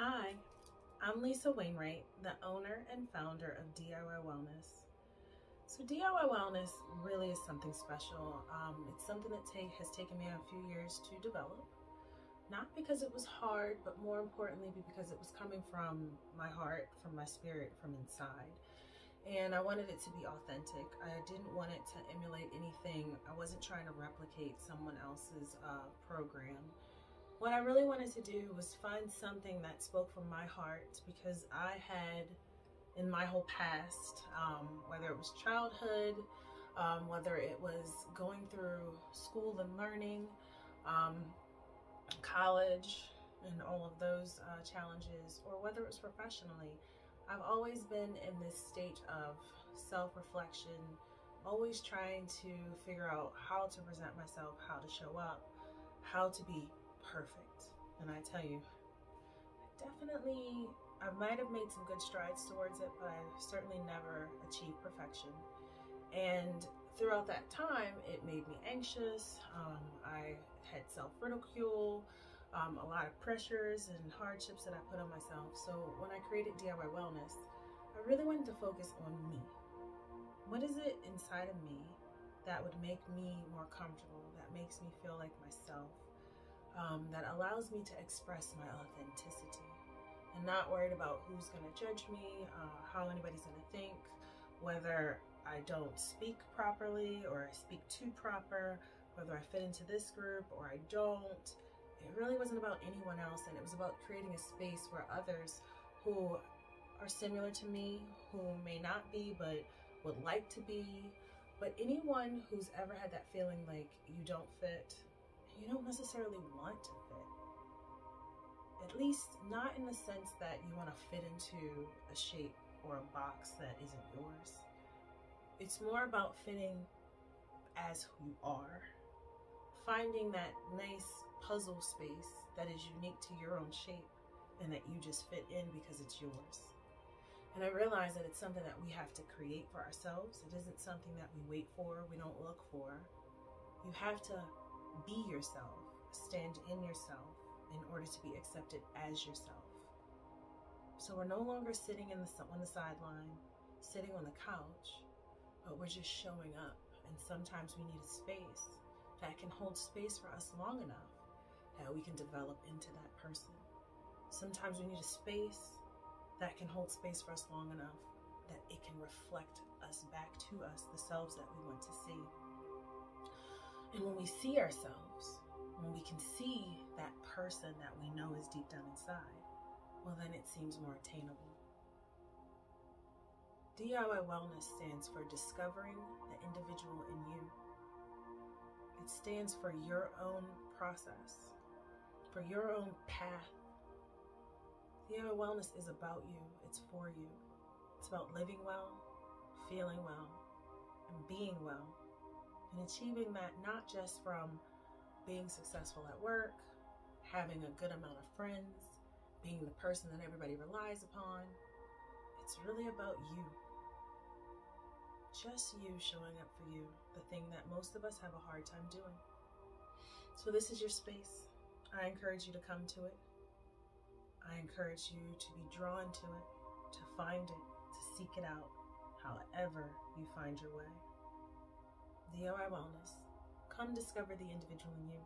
Hi, I'm Lisa Wainwright, the owner and founder of DIY Wellness. So DIY Wellness really is something special. It's something that has taken me a few years to develop. Not because it was hard, but more importantly because it was coming from my heart, from my spirit, from inside. And I wanted it to be authentic. I didn't want it to emulate anything. I wasn't trying to replicate someone else's program. What I really wanted to do was find something that spoke from my heart, because I had, in my whole past, whether it was childhood, whether it was going through school and learning, college, and all of those challenges, or whether it was professionally, I've always been in this state of self-reflection, always trying to figure out how to present myself, how to show up, how to be perfect. And I tell you, I might have made some good strides towards it, but I certainly never achieved perfection. And throughout that time, it made me anxious. I had self-ridicule, a lot of pressures and hardships that I put on myself. So when I created DIY Wellness, I really wanted to focus on me. What is it inside of me that would make me more comfortable, that makes me feel like myself? That allows me to express my authenticity and not worried about who's going to judge me, how anybody's going to think, whether I don't speak properly or I speak too proper, whether I fit into this group or I don't. It really wasn't about anyone else, and it was about creating a space where others who are similar to me, who may not be but would like to be, but anyone who's ever had that feeling like you don't fit, you don't necessarily want to fit. At least not in the sense that you want to fit into a shape or a box that isn't yours. It's more about fitting as who you are. Finding that nice puzzle space that is unique to your own shape and that you just fit in because it's yours. And I realize that it's something that we have to create for ourselves. It isn't something that we wait for, we don't look for. You have to be yourself, stand in yourself in order to be accepted as yourself. So we're no longer sitting on the sideline, sitting on the couch, but we're just showing up. And sometimes we need a space that can hold space for us long enough that we can develop into that person. Sometimes we need a space that can hold space for us long enough that it can reflect us back to us, the selves that we want to see. And when we see ourselves, when we can see that person that we know is deep down inside, well, then it seems more attainable. DIY Wellness stands for discovering the individual in you. It stands for your own process, for your own path. DIY Wellness is about you. It's for you. It's about living well, feeling well, and being well. And achieving that not just from being successful at work, having a good amount of friends, being the person that everybody relies upon. It's really about you. Just you showing up for you, the thing that most of us have a hard time doing. So this is your space. I encourage you to come to it. I encourage you to be drawn to it, to find it, to seek it out, however you find your way. DIY Wellness. Come discover the individual in you.